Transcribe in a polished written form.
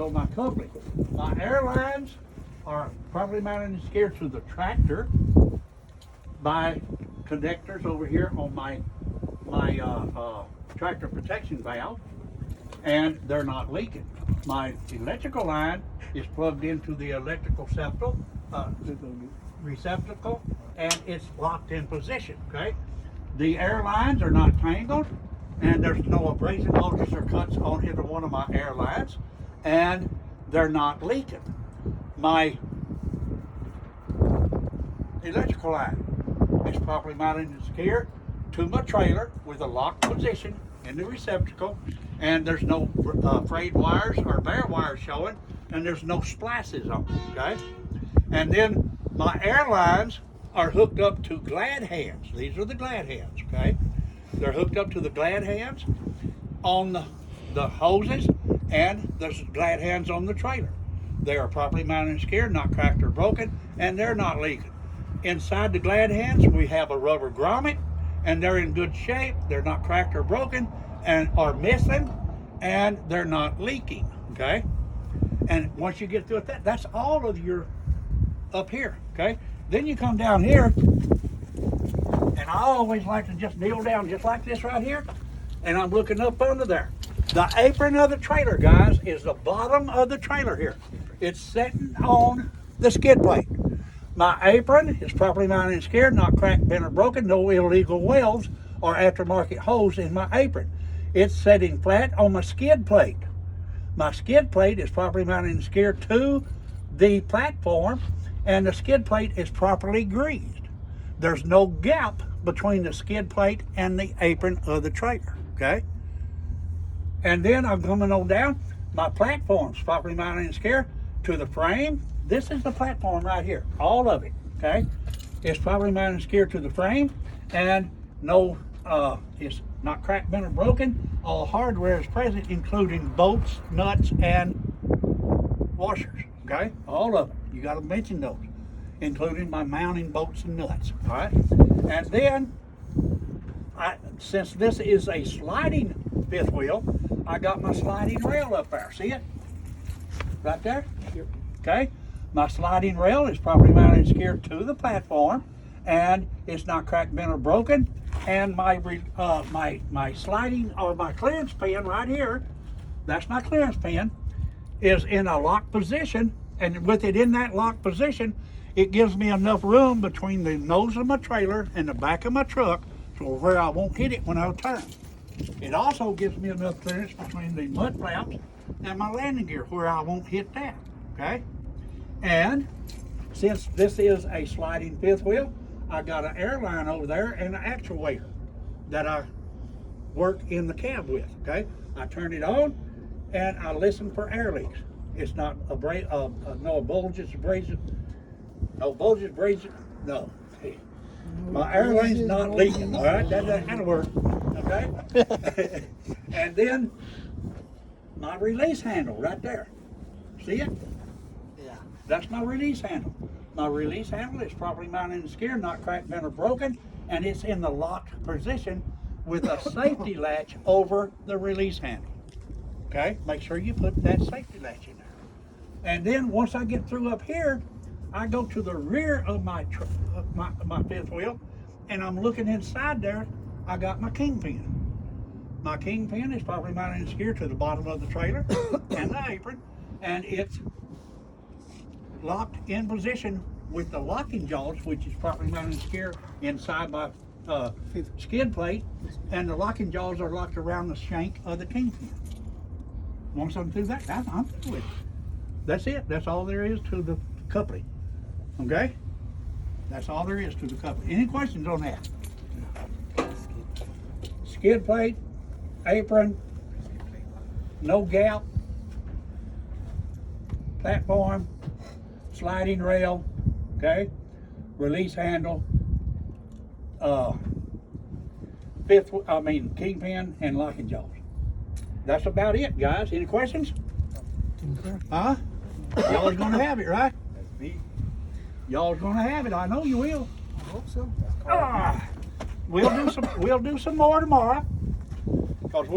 So my coupling, my air lines are properly mounted and secured to the tractor by connectors over here on my tractor protection valve, and they're not leaking. My electrical line is plugged into the electrical receptacle, and it's locked in position. Okay, the air lines are not tangled, and there's no abrasion bulges or cuts on either one of my air lines, and they're not leaking. My electrical line is properly mounted and secured to my trailer with a locked position in the receptacle, and there's no frayed wires or bare wires showing, and there's no splices on them. Okay, and then my air lines are hooked up to glad hands. These are the glad hands. Okay, they're hooked up to the glad hands on the hoses, and there's glad hands on the trailer. They are properly mounted and secured, not cracked or broken, and they're not leaking. Inside the glad hands, we have a rubber grommet, and they're in good shape. They're not cracked or broken, and are missing, and they're not leaking. Okay, and once you get through with that, that's all of your up here. Okay, then you come down here, and I always like to just kneel down just like this right here, and I'm looking up under there. The apron of the trailer, guys, is the bottom of the trailer here. It's sitting on the skid plate. My apron is properly mounted and secured, not cracked, bent, or broken. No illegal welds or aftermarket holes in my apron. It's sitting flat on my skid plate. My skid plate is properly mounted and secured to the platform, and the skid plate is properly greased. There's no gap between the skid plate and the apron of the trailer. Okay? And then I'm coming on down. My platform's properly mounted and secured to the frame. This is the platform right here, all of it. Okay, it's properly mounted and secured to the frame, and no, it's not cracked, bent, or broken. All hardware is present, including bolts, nuts, and washers. Okay, all of it. You got to mention those, including my mounting bolts and nuts. All right, and then since this is a sliding fifth wheel, I got my sliding rail up there. See it? Right there? Okay. My sliding rail is properly mounted and secured to the platform, and it's not cracked, bent, or broken. And my sliding, or my clearance pin right here, that's my clearance pin, is in a locked position. And with it in that locked position, it gives me enough room between the nose of my trailer and the back of my truck, so where I won't hit it when I turn. It also gives me enough clearance between the mud flaps and my landing gear where I won't hit that. Okay. And since this is a sliding fifth wheel, I got an air line over there and an actuator that I work in the cab with. Okay, I turn it on and I listen for air leaks. It's not no bulges, abrasion, no bulges, abrasion, no. My air line's not leaking. All right, that'll work. Okay, and then my release handle right there. See it? That's my release handle. My release handle is properly mounted and secured, not cracked, bent, or broken, and it's in the locked position with a safety latch over the release handle. Okay, make sure you put that safety latch in there. And then once I get through up here, I go to the rear of my fifth wheel, and I'm looking inside there. I got my kingpin. My kingpin is properly mounted and secured to the bottom of the trailer and the apron, and it's locked in position with the locking jaws, which is properly mounted and secured inside my skid plate, and the locking jaws are locked around the shank of the kingpin. Once I'm through that, I'm through with it. That's it. That's all there is to the coupling. Okay? That's all there is to the coupling. Any questions on that? Skid plate, apron, no gap, platform, sliding rail, okay, release handle, kingpin and locking jaws. That's about it, guys. Any questions? Huh? Y'all's gonna have it, right? That's me. Y'all's gonna have it. I know you will. I hope so. We'll do some more tomorrow.